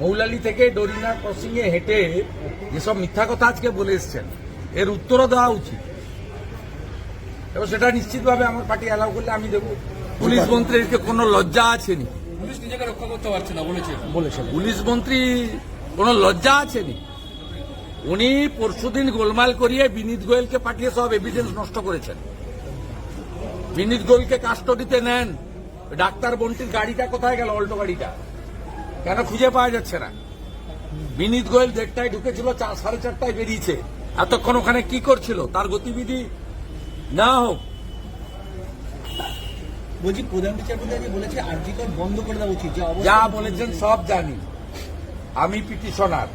মৌলালি থেকে ডরিনা ক্রসিং এ হেঁটে যেসব মিথ্যা কথা আজকে বলে এসছেন, এর উত্তরও দেওয়া উচিত এবং সেটা নিশ্চিতভাবে আমার পার্টি অ্যালাউ করলে আমি দেবো। পুলিশ মন্ত্রীর কোনো লজ্জা আছেনি? পুলিশ নিজেকে রক্ষা করতে পারছে না বলেছে। পুলিশ মন্ত্রী কোনো লজ্জা আছেনি? উনি পরশুদিন গোলমাল করিয়ে বিনীত গোয়েলকে পাঠিয়ে সব এভিডেন্স নষ্ট করেছেন। বিনীত গোয়েলকে কাস্টডিতে নেন। ডাক্তার বন্টির গাড়িটা কোথায় গেল? অল্টো গাড়িটা কেন খুঁজে পাওয়া যাচ্ছে না? বিনীত গোয়েল 1:30টায় ঢুকেছিল, 4:30টায় বেরিয়েছে। এতক্ষণ ওখানে কি করছিল? তার গতিবিধি না হোক। বলছি প্রধান বিচারপতি বলেছে আরজিকর বন্ধ করে দেওয়া উচিত। যা বলেছেন সব জানি। আমি পিটিশনার,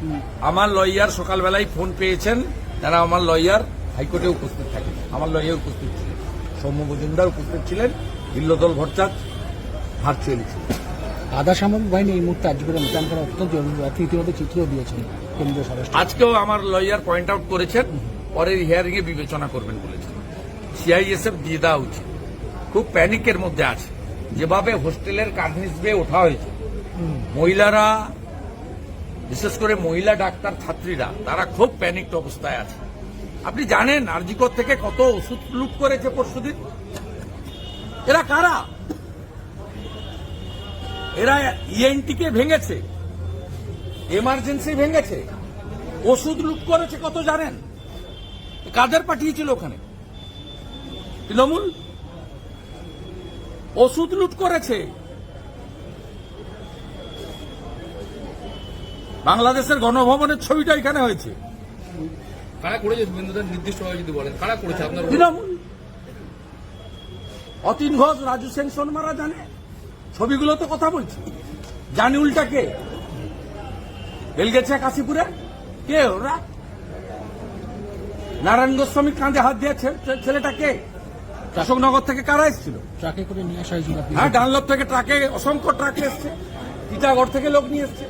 আমার লয়ার সকালবেলায় ফোন পেয়েছেন, তারা আমার লয়ার হাইকোর্টে উপস্থিত থাকেন, আমার লয়ার উপস্থিত ছিলেন, সৌম্য মজুমদার উপস্থিত ছিলেন, বিল্লদল ভট্টাচার্য ভার্চুয়ালি ছিলেন। আধা সামরিক বাহিনী এই মুহূর্তে আরজিকরে মোতায়েন করা অত্যন্ত জরুরি। ইতিমধ্যে চিত্রও দিয়েছেন কেন্দ্রীয় স্বরাষ্ট্র। আজকেও আমার লয়ার পয়েন্ট আউট করেছেন, পরের হিয়ারিং এ বিবেচনা করবেন বলেছেন। সিআইএসএফ দিয়ে দেওয়া উচিত। খুব প্যানিকের মধ্যে আছে। যেভাবে হোস্টেলের কার্নিস বেয়ে ওঠা হয়েছে, মহিলারা, বিশেষ করে মহিলা ডাক্তার ছাত্রীরা, তারা খুব প্যানিকড অবস্থায় আছে। আপনি জানেন আরজিকর থেকে কত ওষুধ লুট করেছে পরশুদিন? এরা কারা? এরা ইএনটিকে ভেঙেছে, এমার্জেন্সি ভেঙেছে, ওষুধ লুট করেছে কত জানেন? কাদের পাঠিয়েছিল ওখানে? তৃণমূল। ওষুধ লুট করেছে। বাংলাদেশের গণভবনের ছবিটা এখানে হয়েছে। কারা করেছে? নির্দিষ্টভাবে যদি বলেন কারা করেছে আপনার? তৃণমূল। অতীন ঘোষ, রাজু সেন সোনমারা জানে, ছবিগুলো তো কথা বলছি। জানি উল্টা কে বেল গেছে কাশীপুরে? কে ওরা? নারায়ণ গোস্বামী কাঁধে হাত দিয়েছে ছেলেটা কে? অশোকনগর থেকে কারা এসেছিল? ট্রাকে করে নিয়ে আসা হয়েছিল। হ্যাঁ, ডানলপ থেকে ট্রাকে, অসংখ্য ট্রাকে এসছে, টিটাগড় থেকে লোক নিয়ে এসছে,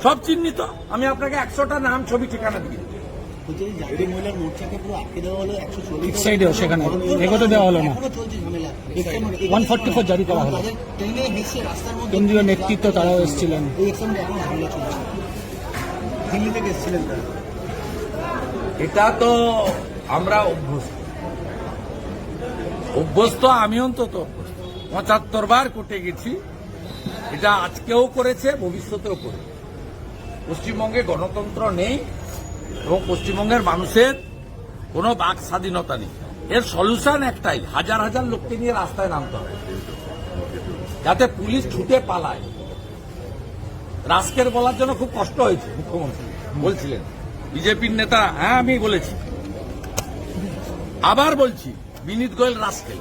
সব চিহ্নিত। আমি আপনাকে 100টা নাম, ছবি, ঠিকানা দিয়ে মহিলার মোর্চাকে পুরো আটকে দেওয়া হলো। 140 সেখানে এগোতে দেওয়া হলো না। 144 জারি করা হলো। কেন্দ্রীয় নেতৃত্ব তারাও এসেছিলেন। দিল্লি থেকে এসেছিলেন। এটা তো আমরা অভ্যস্ত। আমি অন্তত 75 বার কোর্টে গেছি। এটা আজকেও করেছে, ভবিষ্যতেও করবে। পশ্চিমবঙ্গে গণতন্ত্র নেই এবং পশ্চিমবঙ্গের মানুষের কোনো বাক স্বাধীনতা নেই। এর সলিউশন একটাই, হাজার হাজার লোককে নিয়ে রাস্তায় নামতে হবে, যাতে পুলিশ ছুটে পালায়। রাস্কের বলার জন্য খুব কষ্ট হয়েছে, মুখ্যমন্ত্রী বলছিলেন, বিজেপির নেতা। হ্যাঁ, আমি বলেছি, আবার বলছি, বিনীত গোয়েল রাস্কেল।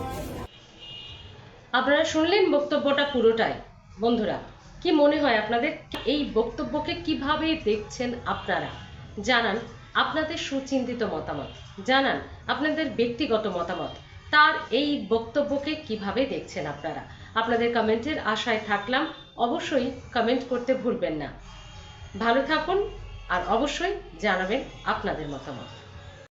আপনারা শুনলেন বক্তব্যটা পুরোটাই। বন্ধুরা, কি মনে হয় আপনাদের? এই বক্তব্যকে কিভাবে দেখছেন আপনারা? জানান আপনাদের সুচিন্তিত মতামত, জানান আপনাদের ব্যক্তিগত মতামত। তার এই বক্তব্যকে কিভাবে দেখছেন আপনারা? আপনাদের কমেন্টের আশায় থাকলাম। অবশ্যই কমেন্ট করতে ভুলবেন না। ভালো থাকুন আর অবশ্যই জানাবেন আপনাদের মতামত।